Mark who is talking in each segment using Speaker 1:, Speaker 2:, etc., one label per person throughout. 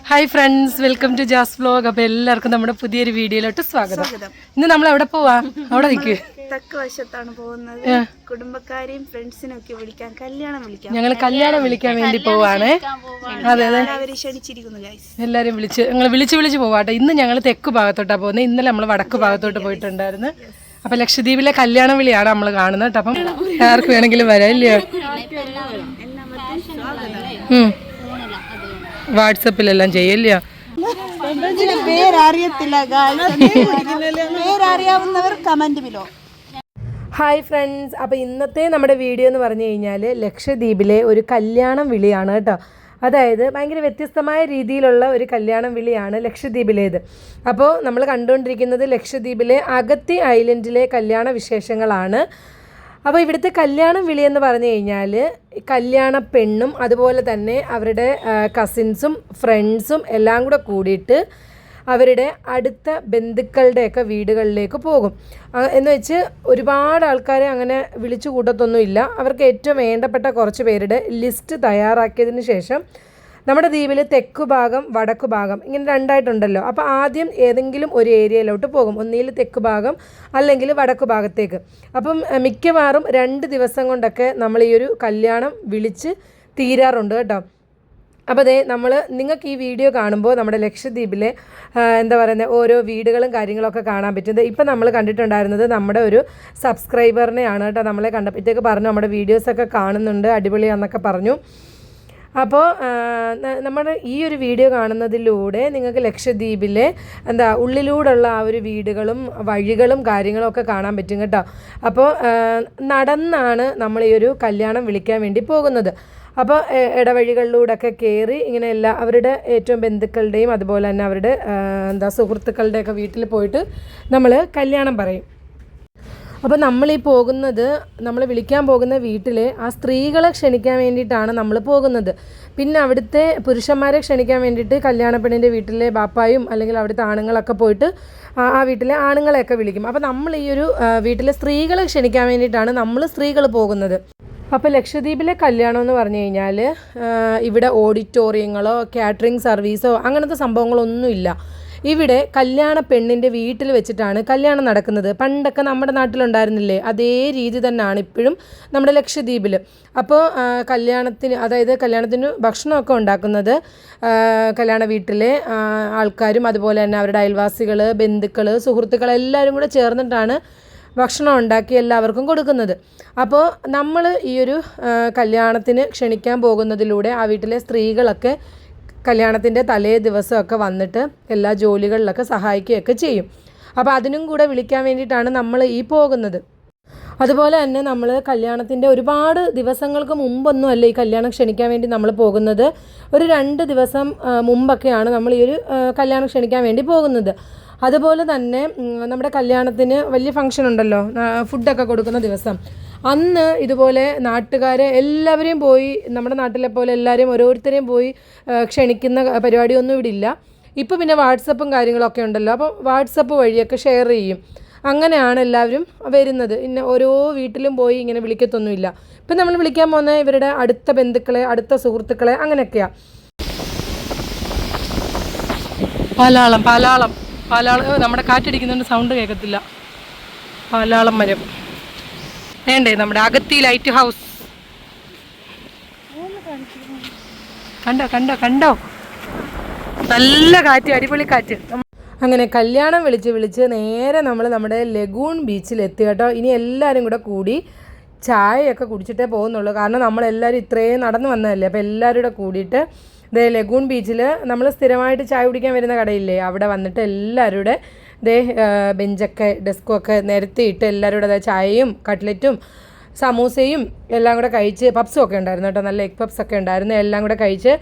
Speaker 1: Hi friends, welcome to Jas vlog. അപ്പോൾ എല്ലാവർക്കും നമ്മുടെ പുതിയൊരു വീഡിയോയിലോട്ട് സ്വാഗതം. ഇന്ന് നമ്മൾ എവിടെ പോവാ? അവിടെ നിൽക്കുക.
Speaker 2: തെക്ക് വശത്താണ് പോകുന്നത്. കുടുംബക്കാരെയും ഫ്രണ്ട്സിനും ഒക്കെ വിളിക്കാൻ,
Speaker 1: ഞങ്ങൾ കല്യാണം വിളിക്കാൻ വേണ്ടി പോവാണ്. അതെ അതെ, എല്ലാവരും വിളിച്ച് പോവാട്ടെ. ഇന്ന് ഞങ്ങൾ തെക്ക് ഭാഗത്തോട്ടാണ് പോകുന്നത്. ഇന്നലെ നമ്മൾ വടക്ക് ഭാഗത്തോട്ട് പോയിട്ടുണ്ടായിരുന്നു. അപ്പൊ ലക്ഷദ്വീപിലെ കല്യാണം വിളിയാണ് നമ്മൾ കാണുന്നത് കേട്ടോ. അപ്പം ആർക്ക് വേണമെങ്കിലും വരാം, ഇല്ലയോ? വാട്സപ്പിലെല്ലാം ചെയ്യല്ലയോ? ഹായ് ഫ്രണ്ട്സ്, അപ്പോൾ ഇന്നത്തെ നമ്മുടെ വീഡിയോ എന്ന് പറഞ്ഞു കഴിഞ്ഞാൽ ലക്ഷദ്വീപിലെ ഒരു കല്യാണം വിളിയാണ് കേട്ടോ. അതായത് ഭയങ്കര വ്യത്യസ്തമായ രീതിയിലുള്ള ഒരു കല്യാണം വിളിയാണ് ലക്ഷദ്വീപിലേത്. അപ്പോൾ നമ്മൾ കണ്ടുകൊണ്ടിരിക്കുന്നത് ലക്ഷദ്വീപിലെ അഗത്തി ഐലൻഡിലെ കല്യാണ വിശേഷങ്ങളാണ്. അപ്പോൾ ഇവിടുത്തെ കല്യാണം വിളി എന്ന് പറഞ്ഞു കഴിഞ്ഞാൽ കല്യാണ പെണ്ണും അതുപോലെ തന്നെ അവരുടെ കസിൻസും ഫ്രണ്ട്സും എല്ലാം കൂടെ കൂടിയിട്ട് അവരുടെ അടുത്ത ബന്ധുക്കളുടെയൊക്കെ വീടുകളിലേക്ക് പോകും. എന്ന് വെച്ച് ഒരുപാട് ആൾക്കാരെ അങ്ങനെ വിളിച്ചു കൂട്ടത്തൊന്നുമില്ല. അവർക്ക് ഏറ്റവും വേണ്ടപ്പെട്ട കുറച്ച് പേരുടെ ലിസ്റ്റ് തയ്യാറാക്കിയതിന് ശേഷം നമ്മുടെ ദ്വീപിൽ തെക്കു ഭാഗം വടക്കു ഭാഗം ഇങ്ങനെ രണ്ടായിട്ടുണ്ടല്ലോ. അപ്പോൾ ആദ്യം ഏതെങ്കിലും ഒരു ഏരിയയിലോട്ട് പോകും, ഒന്നിൽ തെക്കു ഭാഗം അല്ലെങ്കിൽ വടക്കു ഭാഗത്തേക്ക്. അപ്പം മിക്കവാറും 2 ദിവസം കൊണ്ടൊക്കെ നമ്മൾ ഈ ഒരു കല്യാണം വിളിച്ച് തീരാറുണ്ട് കേട്ടോ. അപ്പോൾ നിങ്ങൾക്ക് ഈ വീഡിയോ കാണുമ്പോൾ നമ്മുടെ ലക്ഷദ്വീപിലെ എന്താ പറയുന്നത് ഓരോ വീടുകളും കാര്യങ്ങളൊക്കെ കാണാൻ പറ്റുന്നത്. ഇപ്പം നമ്മൾ കണ്ടിട്ടുണ്ടായിരുന്നത് നമ്മുടെ ഒരു സബ്സ്ക്രൈബറിനെയാണ് കേട്ടോ. നമ്മളെ കണ്ടപ്പോഴത്തേക്ക് പറഞ്ഞു നമ്മുടെ വീഡിയോസൊക്കെ കാണുന്നുണ്ട്, അടിപൊളിയാണെന്നൊക്കെ പറഞ്ഞു. അപ്പോൾ നമ്മുടെ ഈ ഒരു വീഡിയോ കാണുന്നതിലൂടെ നിങ്ങൾക്ക് ലക്ഷദ്വീപിലെ ഉള്ളിലൂടെയുള്ള ആ ഒരു വീടുകളും വഴികളും കാര്യങ്ങളും ഒക്കെ കാണാൻ പറ്റും കേട്ടോ. അപ്പോൾ നടന്നാണ് നമ്മൾ ഈ ഒരു കല്യാണം വിളിക്കാൻ വേണ്ടി പോകുന്നത്. അപ്പോൾ ഇടവഴികളിലൂടെയൊക്കെ കയറി ഇങ്ങനെ അവരുടെ ഏറ്റവും ബന്ധുക്കളുടെയും അതുപോലെ തന്നെ അവരുടെ സുഹൃത്തുക്കളുടെയൊക്കെ വീട്ടിൽ പോയിട്ട് നമ്മൾ കല്യാണം പറയും. അപ്പോൾ നമ്മൾ വിളിക്കാൻ പോകുന്ന വീട്ടിലെ ആ സ്ത്രീകളെ ക്ഷണിക്കാൻ വേണ്ടിയിട്ടാണ് നമ്മൾ പോകുന്നത്. പിന്നെ അവിടുത്തെ പുരുഷന്മാരെ ക്ഷണിക്കാൻ വേണ്ടിയിട്ട് കല്യാണപ്പെണ്ണിൻ്റെ വീട്ടിലെ ബാപ്പായും അല്ലെങ്കിൽ അവിടുത്തെ ആണുങ്ങളൊക്കെ പോയിട്ട് ആ വീട്ടിലെ ആണുങ്ങളെയൊക്കെ വിളിക്കും. അപ്പോൾ നമ്മൾ ഈ ഒരു വീട്ടിലെ സ്ത്രീകളെ ക്ഷണിക്കാൻ വേണ്ടിയിട്ടാണ് സ്ത്രീകൾ പോകുന്നത്. അപ്പോൾ ലക്ഷദ്വീപിലെ കല്യാണം എന്ന് പറഞ്ഞു കഴിഞ്ഞാൽ ഇവിടെ ഓഡിറ്റോറിയങ്ങളോ കാറ്ററിംഗ് സർവീസോ അങ്ങനത്തെ സംഭവങ്ങളൊന്നുമില്ല. ഇവിടെ കല്യാണ പെണ്ണിൻ്റെ വീട്ടിൽ വെച്ചിട്ടാണ് കല്യാണം നടക്കുന്നത്. പണ്ടൊക്കെ നമ്മുടെ നാട്ടിലുണ്ടായിരുന്നില്ലേ, അതേ രീതി തന്നെയാണ് ഇപ്പോഴും നമ്മുടെ ലക്ഷദ്വീപിൽ. അപ്പോൾ കല്യാണത്തിന് ഭക്ഷണമൊക്കെ ഉണ്ടാക്കുന്നത് കല്യാണ വീട്ടിലെ ആൾക്കാരും അതുപോലെ തന്നെ അവരുടെ അയൽവാസികൾ, ബന്ധുക്കൾ, സുഹൃത്തുക്കൾ എല്ലാവരും കൂടെ ചേർന്നിട്ടാണ് ഭക്ഷണം ഉണ്ടാക്കി എല്ലാവർക്കും കൊടുക്കുന്നത്. അപ്പോൾ നമ്മൾ ഈ ഒരു കല്യാണത്തിന് ക്ഷണിക്കാൻ പോകുന്നതിലൂടെ ആ വീട്ടിലെ സ്ത്രീകളൊക്കെ കല്യാണത്തിൻ്റെ തലേ ദിവസമൊക്കെ വന്നിട്ട് എല്ലാ ജോലികളിലൊക്കെ സഹായിക്കുകയൊക്കെ ചെയ്യും. അപ്പോൾ അതിനും കൂടെ വിളിക്കാൻ വേണ്ടിയിട്ടാണ് നമ്മൾ ഈ പോകുന്നത്. അതുപോലെ തന്നെ നമ്മൾ കല്യാണത്തിൻ്റെ ഒരുപാട് ദിവസങ്ങൾക്ക് മുമ്പൊന്നും അല്ല ഈ കല്യാണം ക്ഷണിക്കാൻ വേണ്ടി നമ്മൾ പോകുന്നത്. ഒരു 2 ദിവസം മുമ്പൊക്കെയാണ് നമ്മൾ ഈ ഒരു കല്യാണം ക്ഷണിക്കാൻ വേണ്ടി പോകുന്നത്. അതുപോലെ തന്നെ നമ്മുടെ കല്യാണത്തിന് വലിയ ഫംഗ്ഷൻ ഉണ്ടല്ലോ, ഫുഡൊക്കെ കൊടുക്കുന്ന ദിവസം, അന്ന് ഇതുപോലെ നാട്ടുകാരെ എല്ലാവരെയും പോയി നമ്മുടെ നാട്ടിലെ പോലെ എല്ലാവരെയും ഓരോരുത്തരെയും പോയി ക്ഷണിക്കുന്ന പരിപാടിയൊന്നും ഇവിടെ ഇല്ല. ഇപ്പോൾ പിന്നെ വാട്സപ്പും കാര്യങ്ങളൊക്കെ ഉണ്ടല്ലോ, അപ്പോൾ വാട്സപ്പ് വഴിയൊക്കെ ഷെയർ ചെയ്യും. അങ്ങനെയാണ് എല്ലാവരും വരുന്നത്. പിന്നെ ഓരോ വീട്ടിലും പോയി ഇങ്ങനെ വിളിക്കത്തൊന്നുമില്ല. ഇപ്പം നമ്മൾ വിളിക്കാൻ പോകുന്ന ഇവരുടെ അടുത്ത ബന്ധുക്കളെ, അടുത്ത സുഹൃത്തുക്കളെ അങ്ങനെയൊക്കെയാണ്. പാലാളം നമ്മുടെ കാറ്റടിക്കുന്നുണ്ട്, സൗണ്ട് കേൾക്കത്തില്ല. പാലാളം മരം വേണ്ടേ, നമ്മുടെ അഗത്തി ലൈറ്റ് ഹൗസ് കണ്ടോ നല്ല കാറ്റ്, അടിപൊളി കാറ്റ്. അങ്ങനെ കല്യാണം വിളിച്ച് നേരെ നമ്മൾ നമ്മുടെ ലഗൂൺ ബീച്ചിലെത്തി കേട്ടോ. ഇനി എല്ലാവരും കൂടി ചായയൊക്കെ കുടിച്ചിട്ടേ പോകുന്നുള്ളൂ. കാരണം നമ്മളെല്ലാവരും ഇത്രയും നടന്നു വന്നതല്ലേ. അപ്പോൾ എല്ലാവരും കൂടെ കൂടിയിട്ട് ലഗൂൺ ബീച്ചിൽ നമ്മൾ സ്ഥിരമായിട്ട് ചായ കുടിക്കാൻ വരുന്ന കടയില്ലേ, അവിടെ വന്നിട്ട് എല്ലാവരുടെ ബെഞ്ചൊക്കെ ഡെസ്കും ഒക്കെ നിരത്തിയിട്ട് എല്ലാവരുടെ ചായയും കട്ട്ലറ്റും സമൂസയും എല്ലാം കൂടെ കഴിച്ച്, പപ്സും ഒക്കെ ഉണ്ടായിരുന്നു കേട്ടോ, നല്ല എഗ് പപ്സൊക്കെ ഉണ്ടായിരുന്നു. എല്ലാം കൂടെ കഴിച്ച്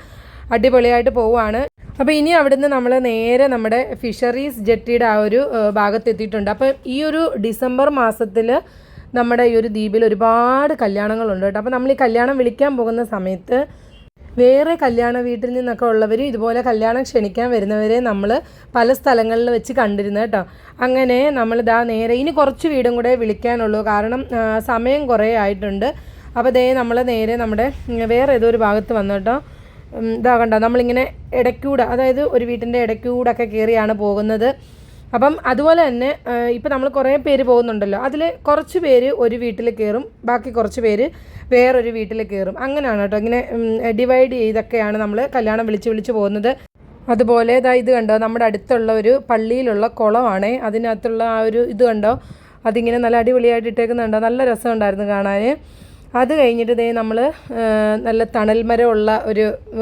Speaker 1: അടിപൊളിയായിട്ട് പോവുകയാണ്. അപ്പോൾ ഇനി അവിടുന്ന് നമ്മൾ നേരെ നമ്മുടെ ഫിഷറീസ് ജെട്ടിയുടെ ആ ഒരു ഭാഗത്തെത്തിയിട്ടുണ്ട്. അപ്പോൾ ഈ ഒരു ഡിസംബർ മാസത്തിൽ നമ്മുടെ ഈ ഒരു ദ്വീപിൽ ഒരുപാട് കല്യാണങ്ങളുണ്ട് കേട്ടോ. അപ്പോൾ നമ്മൾ ഈ കല്യാണം വിളിക്കാൻ പോകുന്ന സമയത്ത് വേറെ കല്യാണ വീട്ടിൽ നിന്നൊക്കെ ഉള്ളവർ ഇതുപോലെ കല്യാണം ക്ഷണിക്കാൻ വരുന്നവരെ നമ്മൾ പല സ്ഥലങ്ങളിൽ വെച്ച് കണ്ടിരുന്നു കേട്ടോ. അങ്ങനെ നമ്മൾ നേരെ ഇനി കുറച്ച് വീടും കൂടെ വിളിക്കാനുള്ളൂ, കാരണം സമയം കുറേ ആയിട്ടുണ്ട്. അപ്പോൾ നമ്മൾ നേരെ നമ്മുടെ വേറെ ഏതോ ഒരു ഭാഗത്ത് വന്നു കേട്ടോ. ഇതാ കണ്ടോ നമ്മളിങ്ങനെ ഇടയ്ക്കൂടെ, അതായത് ഒരു വീട്ടിൻ്റെ ഇടയ്ക്കൂടൊക്കെ കയറിയാണ് പോകുന്നത്. അപ്പം അതുപോലെ തന്നെ ഇപ്പം നമ്മൾ കുറേ പേര് പോകുന്നുണ്ടല്ലോ, അതിൽ കുറച്ച് പേര് ഒരു വീട്ടിൽ കയറും, ബാക്കി കുറച്ച് പേര് വേറൊരു വീട്ടിൽ കയറും. അങ്ങനെയാണ് കേട്ടോ, ഇങ്ങനെ ഡിവൈഡ് ചെയ്തൊക്കെയാണ് നമ്മൾ കല്യാണം വിളിച്ച് പോകുന്നത്. അതുപോലെ ഇത് കണ്ടോ, നമ്മുടെ അടുത്തുള്ള ഒരു പള്ളിയിലുള്ള കുളമാണേ, അതിനകത്തുള്ള ആ ഒരു ഇത് കണ്ടോ, അതിങ്ങനെ നല്ല അടിപൊളിയായിട്ട് ഇട്ടേക്കുന്നുണ്ടോ, നല്ല രസമുണ്ടായിരുന്നു കാണാൻ. അത് കഴിഞ്ഞിട്ട് നമ്മൾ നല്ല തണൽ മരമുള്ള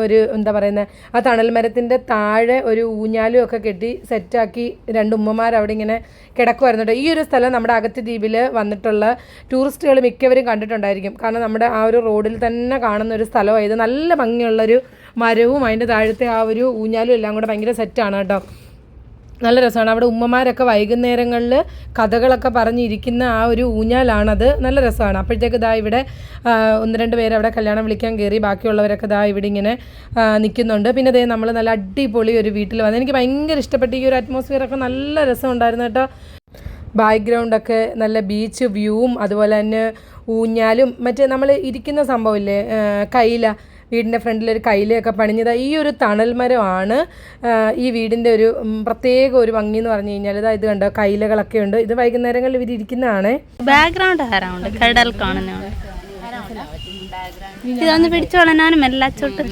Speaker 1: ഒരു എന്താ പറയുന്നത്, ആ തണൽ മരത്തിൻ്റെ താഴെ ഒരു ഊഞ്ഞാലും ഒക്കെ കെട്ടി സെറ്റാക്കി 2 ഉമ്മമാർ അവിടെ ഇങ്ങനെ കിടക്കുമായിരുന്നു കേട്ടോ. ഈ ഒരു സ്ഥലം നമ്മുടെ അഗത്തി ദ്വീപിൽ വന്നിട്ടുള്ള ടൂറിസ്റ്റുകൾ മിക്കവരും കണ്ടിട്ടുണ്ടായിരിക്കും. കാരണം നമ്മുടെ ആ ഒരു റോഡിൽ തന്നെ കാണുന്ന ഒരു സ്ഥലമായത്, നല്ല ഭംഗിയുള്ളൊരു മരവും അതിൻ്റെ താഴത്തെ ആ ഒരു ഊഞ്ഞാലും എല്ലാം കൂടെ ഭയങ്കര സെറ്റാണ് കേട്ടോ. നല്ല രസമാണ്. അവിടെ ഉമ്മമാരൊക്കെ വൈകുന്നേരങ്ങളിൽ കഥകളൊക്കെ പറഞ്ഞിരിക്കുന്ന ആ ഒരു ഊഞ്ഞാലാണത്, നല്ല രസമാണ്. അപ്പോഴത്തേക്ക് ഇവിടെ 1-2 പേര് അവിടെ കല്യാണം വിളിക്കാൻ കയറി, ബാക്കിയുള്ളവരൊക്കെ ഇവിടെ ഇങ്ങനെ നിൽക്കുന്നുണ്ട്. പിന്നെ നമ്മൾ നല്ല അടിപൊളി ഒരു വീട്ടിൽ വന്ന്, എനിക്ക് ഭയങ്കര ഇഷ്ടപ്പെട്ട ഈ ഒരു അറ്റ്മോസ്ഫിയറൊക്കെ നല്ല രസമുണ്ടായിരുന്നു കേട്ടോ. ബാക്ക്ഗ്രൗണ്ടൊക്കെ നല്ല ബീച്ച് വ്യൂവും അതുപോലെ തന്നെ ഊഞ്ഞാലും മറ്റേ നമ്മൾ ഇരിക്കുന്ന സംഭവമില്ലേ കൈല, വീടിൻ്റെ ഫ്രണ്ടിലൊരു കൈലയൊക്കെ പണിഞ്ഞത്, ഈ ഒരു തണൽ മരമാണ് ഈ വീടിൻ്റെ ഒരു പ്രത്യേക ഒരു ഭംഗി എന്ന് പറഞ്ഞു കഴിഞ്ഞാൽ. ഇത് കണ്ടോ കൈലകളൊക്കെ ഉണ്ട്. ഇത് വൈകുന്നേരങ്ങളിൽ ഇവർ ഇരിക്കുന്നതാണ്.
Speaker 2: ബാക്ക്ഗ്രൗണ്ട് ആരാണ്ട് കടൽ കാണുന്നതാണ്. ഇതൊന്ന് പിടിച്ചോളാനും എല്ലാച്ചോട്ട്.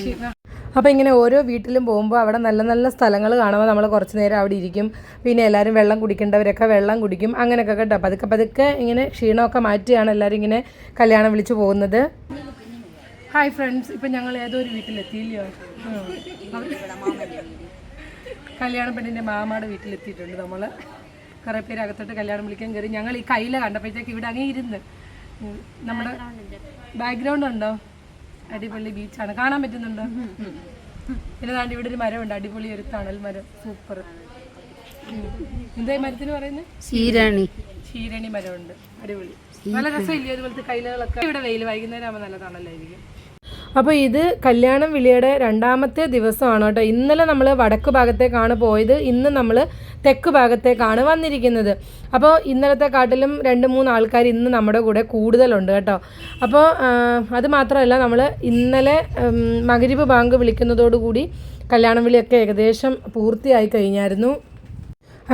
Speaker 1: അപ്പോൾ ഇങ്ങനെ ഓരോ വീട്ടിലും പോകുമ്പോൾ അവിടെ നല്ല നല്ല സ്ഥലങ്ങൾ കാണുമ്പോൾ നമ്മൾ കുറച്ച് നേരം അവിടെ ഇരിക്കും. പിന്നെ എല്ലാവരും വെള്ളം കുടിക്കേണ്ടവരൊക്കെ വെള്ളം കുടിക്കും, അങ്ങനെയൊക്കെ കേട്ടോ. പതുക്കെ ഇങ്ങനെ ക്ഷീണമൊക്കെ മാറ്റിയാണ് എല്ലാവരും ഇങ്ങനെ കല്യാണം വിളിച്ചു പോകുന്നത്. ഹായ് ഫ്രണ്ട്സ്, ഇപ്പം ഞങ്ങൾ ഏതോ ഒരു വീട്ടിലെത്തിയില്ലയോ, കല്യാണ പെണ്ണിൻ്റെ മാമാടെ വീട്ടിലെത്തിയിട്ടുണ്ട് നമ്മൾ. കുറേ പേര് അകത്തോട്ട് കല്യാണം വിളിക്കാൻ കയറി. ഞങ്ങൾ ഈ കയ്യില കണ്ടപ്പോഴത്തേക്ക് ഇവിടെ അങ്ങനെ ഇരുന്ന്, നമ്മുടെ ബാക്ക്ഗ്രൗണ്ട് ഉണ്ടോ, അടിപൊളി ബീച്ചാണ്, കാണാൻ പറ്റുന്നുണ്ടോ? പിന്നെ താണ്ടി ഇവിടെ ഒരു മരമുണ്ട്, അടിപൊളി ഒരു തണൽ മരം, സൂപ്പർ. എന്താ മരത്തിന് പറയുന്നത്? ശീരണി മരമുണ്ട്, അടിപൊളി, നല്ല രസമില്ലേ അതുപോലത്തെ കൈലകളൊക്കെ. ഇവിടെ വെയിൽ വൈകുന്നേരം ആകുമ്പോൾ നല്ല തണലായിരിക്കും. അപ്പോൾ ഇത് കല്യാണം വിളിയുടെ 2ാമത്തെ ദിവസമാണ് കേട്ടോ. ഇന്നലെ നമ്മൾ വടക്ക് ഭാഗത്തേക്കാണ് പോയത്, ഇന്ന് നമ്മൾ തെക്ക് ഭാഗത്തേക്കാണ് വന്നിരിക്കുന്നത്. അപ്പോൾ ഇന്നലത്തെ കാട്ടിലും 2-3 ആൾക്കാർ ഇന്ന് നമ്മുടെ കൂടെ കൂടുതലുണ്ട് കേട്ടോ. അപ്പോൾ അത് മാത്രമല്ല, നമ്മൾ ഇന്നലെ മഗ്‌രിബ് ബാങ്ക് വിളിക്കുന്നതോടുകൂടി കല്യാണം വിളിയൊക്കെ ഏകദേശം പൂർത്തിയായി കഴിഞ്ഞായിരുന്നു.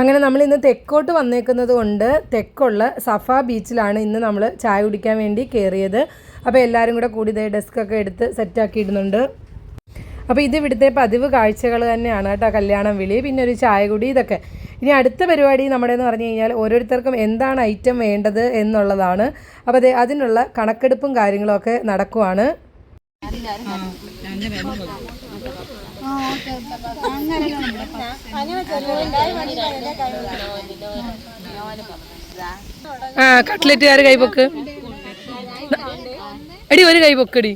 Speaker 1: അങ്ങനെ നമ്മൾ ഇന്ന് തെക്കോട്ട് വന്നേക്കുന്നത് കൊണ്ട് തെക്കുള്ള സഫ ബീച്ചിലാണ് ഇന്ന് നമ്മൾ ചായ കുടിക്കാൻ വേണ്ടി കയറിയത്. അപ്പോൾ എല്ലാവരും കൂടി ഡെസ്കൊക്കെ എടുത്ത് സെറ്റാക്കി ഇടുന്നുണ്ട്. അപ്പോൾ ഇത് ഇവിടുത്തെ പതിവ് കാഴ്ചകൾ തന്നെയാണ് കേട്ടോ, കല്യാണം വിളി, പിന്നെ ഒരു ചായ കുടി, ഇതൊക്കെ. ഇനി അടുത്ത പരിപാടി നമ്മുടെ എന്ന് പറഞ്ഞു കഴിഞ്ഞാൽ ഓരോരുത്തർക്കും എന്താണ് ഐറ്റം വേണ്ടത് എന്നുള്ളതാണ്. അപ്പോൾ അതിനുള്ള കണക്കെടുപ്പും കാര്യങ്ങളൊക്കെ നടക്കുവാണ്. കട്ട്ലറ്റ് കൈപൊക്ക് എടി, ഒരു കൈപൊക്കടി.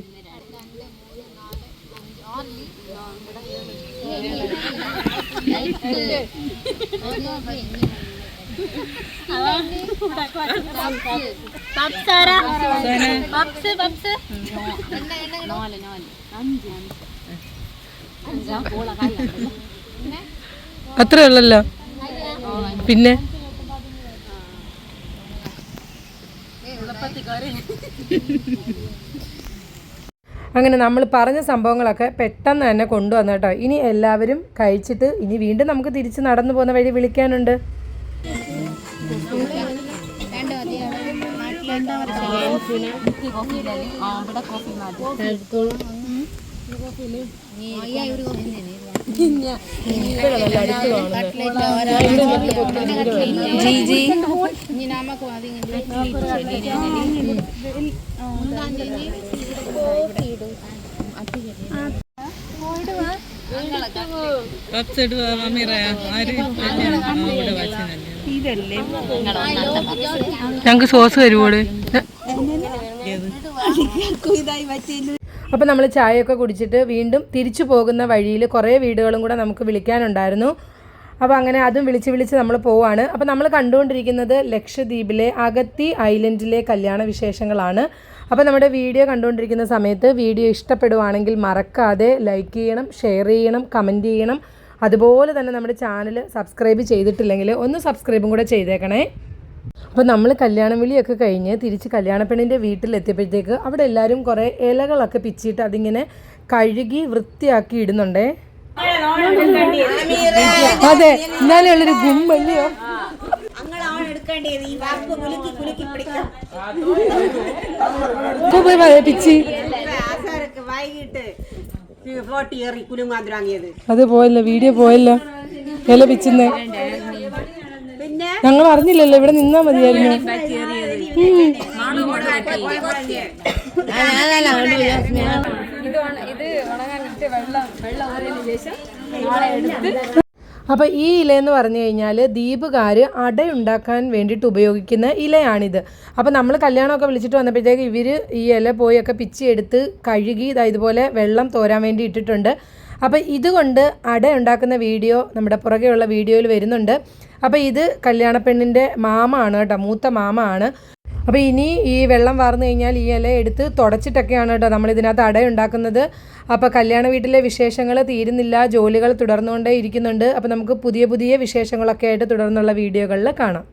Speaker 1: അത്രേ ഉള്ളല്ലോ. പിന്നെ അങ്ങനെ നമ്മൾ പറഞ്ഞ സംഭവങ്ങളൊക്കെ പെട്ടെന്ന് തന്നെ കൊണ്ടുവന്നു കേട്ടോ. ഇനി എല്ലാവരും കഴിച്ചിട്ട് ഇനി വീണ്ടും നമുക്ക് തിരിച്ച് നടന്നു പോകുന്ന വഴി വിളിക്കാനുണ്ട്. ഞങ്ങൾക്ക് സോസ് തരുവോട്. അപ്പോൾ നമ്മൾ ചായയൊക്കെ കുടിച്ചിട്ട് വീണ്ടും തിരിച്ചു പോകുന്ന വഴിയിൽ കുറേ വീടുകളും കൂടെ നമുക്ക് വിളിക്കാനുണ്ടായിരുന്നു. അപ്പോൾ അങ്ങനെ അതും വിളിച്ച് നമ്മൾ പോവാണ്. അപ്പോൾ നമ്മൾ കണ്ടുകൊണ്ടിരിക്കുന്നത് ലക്ഷദ്വീപിലെ അഗത്തി ഐലൻഡിലെ കല്യാണ വിശേഷങ്ങളാണ്. അപ്പോൾ നമ്മുടെ വീഡിയോ കണ്ടുകൊണ്ടിരിക്കുന്ന സമയത്ത് വീഡിയോ ഇഷ്ടപ്പെടുവാണെങ്കിൽ മറക്കാതെ ലൈക്ക് ചെയ്യണം, ഷെയർ ചെയ്യണം, കമൻറ്റ് ചെയ്യണം. അതുപോലെ തന്നെ നമ്മുടെ ചാനൽ സബ്സ്ക്രൈബ് ചെയ്തിട്ടില്ലെങ്കിൽ ഒന്ന് സബ്സ്ക്രൈബും കൂടെ ചെയ്തേക്കണേ. അപ്പോൾ നമ്മൾ കല്യാണം വിളിയൊക്കെ കഴിഞ്ഞ് തിരിച്ച് കല്യാണപ്പെണ്ണിൻ്റെ വീട്ടിലെത്തിയപ്പോഴത്തേക്ക് അവിടെ എല്ലാവരും കുറേ ഇലകളൊക്കെ പിച്ചിട്ട് അതിങ്ങനെ കഴുകി വൃത്തിയാക്കി ഇടുന്നുണ്ടേ. അതെ, എന്നാലേ ഉള്ളൊരു ഗുമ്മല്ലയോ. പോയി പിച്ചി അത് പോയല്ലോ, വീഡിയോ പോയല്ലോ. ഇല പിച്ചുന്നേ ഞങ്ങൾ അറിഞ്ഞില്ലല്ലോ, ഇവിടെ നിന്നാ മതിയായിരുന്നു. അപ്പോൾ ഈ ഇലയെന്ന് പറഞ്ഞു കഴിഞ്ഞാൽ ദ്വീപുകാർ അടയുണ്ടാക്കാൻ വേണ്ടിയിട്ട് ഉപയോഗിക്കുന്ന ഇലയാണിത്. അപ്പോൾ നമ്മൾ കല്യാണമൊക്കെ വിളിച്ചിട്ട് വന്നപ്പോഴത്തേക്ക് ഇവർ ഈ ഇല പോയൊക്കെ പിച്ചിയെടുത്ത് കഴുകി ഇതുപോലെ വെള്ളം തോരാൻ വേണ്ടി ഇട്ടിട്ടുണ്ട്. അപ്പോൾ ഇതുകൊണ്ട് അട ഉണ്ടാക്കുന്ന വീഡിയോ നമ്മുടെ പുറകെയുള്ള വീഡിയോയിൽ വരുന്നുണ്ട്. അപ്പോൾ ഇത് കല്യാണപ്പെണ്ണിൻ്റെ മാമയാണ് കേട്ടോ, മൂത്ത മാമയാണ്. അപ്പോൾ ഇനി ഈ വെള്ളം വാർന്നു കഴിഞ്ഞാൽ ഈ ഇല എടുത്ത് തുടച്ചിട്ടൊക്കെയാണ് കേട്ടോ നമ്മളിതിനകത്ത് അട ഉണ്ടാക്കുന്നത്. അപ്പോൾ കല്യാണ വീട്ടിലെ വിശേഷങ്ങൾ തീരുന്നില്ല, ജോലികൾ തുടർന്നുകൊണ്ടേ ഇരിക്കുന്നുണ്ട്. അപ്പോൾ നമുക്ക് പുതിയ പുതിയ വിശേഷങ്ങളൊക്കെ ആയിട്ട് തുടർന്നുള്ള വീഡിയോകളിൽ കാണാം.